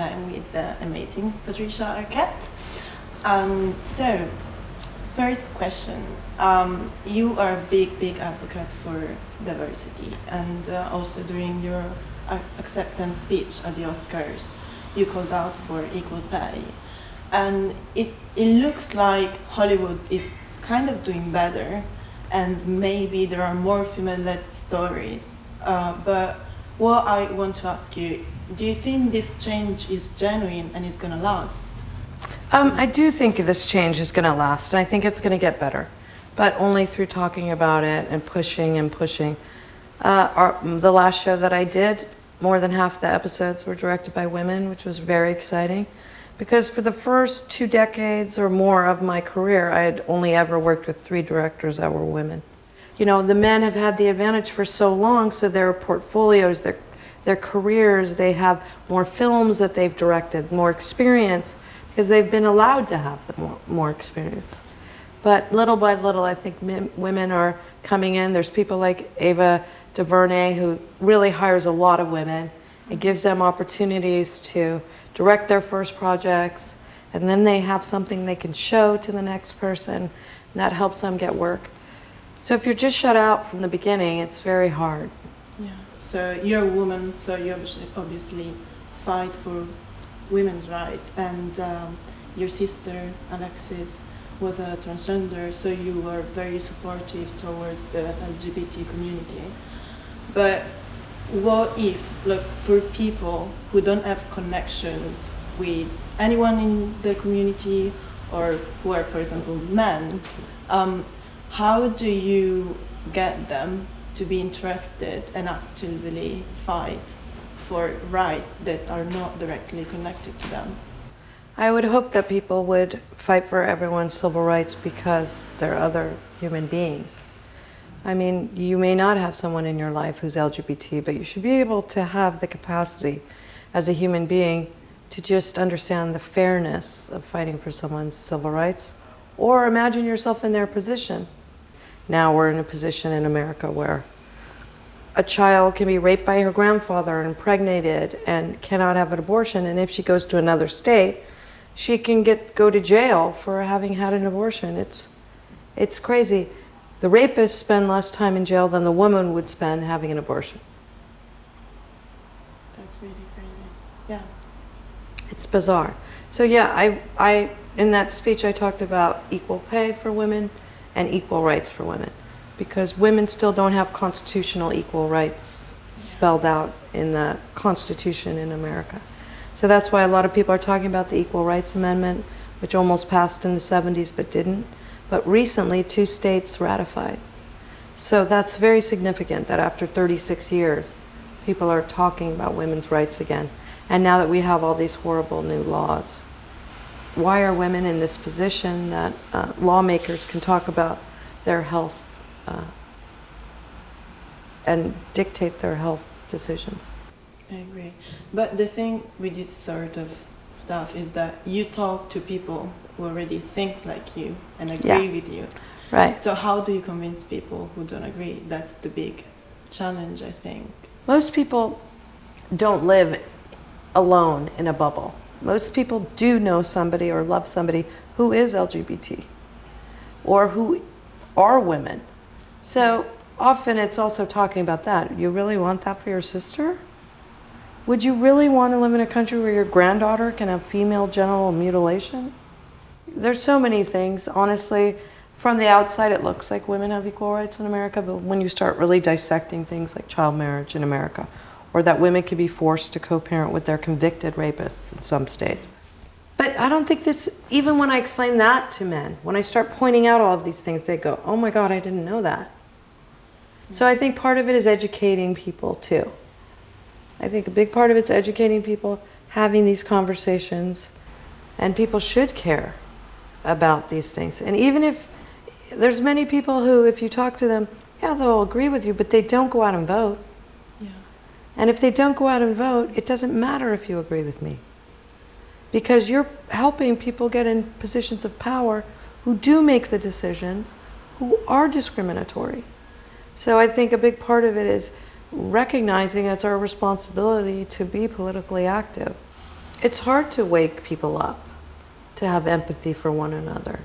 I'm with the amazing Patricia Arquette. So, first question. You are a big advocate for diversity, and also during your acceptance speech at the Oscars, you called out for equal pay. And it looks like Hollywood is kind of doing better, and maybe there are more female-led stories. But what I want to ask you, do you think this change is genuine and is going to last? I do think this change is going to last. I think it's going to get better, but only through talking about it and pushing and pushing. The last show that I did, more than half the episodes were directed by women, which was very exciting, because for the first 2 decades or more of my career, I had only ever worked with 3 directors that were women. You know, the men have had the advantage for so long, so their portfolios, their careers, they have more films that they've directed, more experience, because they've been allowed to have more experience. But little by little, I think women are coming in. There's people like Ava DuVernay, who really hires a lot of women. It gives them opportunities to direct their first projects, and then they have something they can show to the next person, and that helps them get work. So if you're just shut out from the beginning, it's very hard. Yeah. So you're a woman, so you obviously fight for women's rights, and your sister Alexis was a transgender, so you were very supportive towards the LGBT community. But what if, like, for people who don't have connections with anyone in the community, or who are, for example, men, how do you get them to be interested and actively fight for rights that are not directly connected to them? I would hope that people would fight for everyone's civil rights because they're other human beings. I mean, you may not have someone in your life who's LGBT, but you should be able to have the capacity as a human being to just understand the fairness of fighting for someone's civil rights, or imagine yourself in their position. Now we're in a position in America where a child can be raped by her grandfather and impregnated and cannot have an abortion, and if she goes to another state, she can go to jail for having had an abortion. It's crazy. The rapists spend less time in jail than the woman would spend having an abortion. That's really crazy. Yeah. It's bizarre. So yeah, I in that speech I talked about equal pay for women and equal rights for women, because women still don't have constitutional equal rights spelled out in the Constitution in America. So that's why a lot of people are talking about the Equal Rights Amendment, which almost passed in the 70s but didn't. But recently 2 states ratified. So that's very significant that after 36 years, people are talking about women's rights again. And now that we have all these horrible new laws, why are women in this position that lawmakers can talk about their health and dictate their health decisions? I agree. But the thing with this sort of stuff is that you talk to people who already think like you and agree with you. Right. So how do you convince people who don't agree? That's the big challenge, I think. Most people don't live alone in a bubble. Most people do know somebody or love somebody who is LGBT or who are women. So often it's also talking about that. You really want that for your sister? Would you really want to live in a country where your granddaughter can have female genital mutilation? There's so many things. Honestly, from the outside it looks like women have equal rights in America, but when you start really dissecting things like child marriage in America, or that women can be forced to co-parent with their convicted rapists in some states. But I don't think this, even when I explain that to men, when I start pointing out all of these things, they go, oh my God, I didn't know that. So I think part of it is educating people too. I think a big part of it's educating people, having these conversations, and people should care about these things. And even if there's many people who, if you talk to them, yeah, they'll agree with you, but they don't go out and vote. Yeah. And if they don't go out and vote, it doesn't matter if you agree with me, because you're helping people get in positions of power who do make the decisions, who are discriminatory. So I think a big part of it is recognizing it's our responsibility to be politically active. It's hard to wake people up, to have empathy for one another.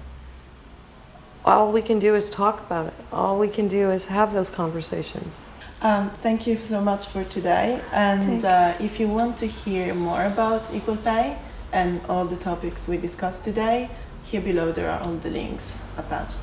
All we can do is talk about it. All we can do is have those conversations. Thank you so much for today. And if you want to hear more about equal pay and all the topics we discussed today, here below there are all the links attached.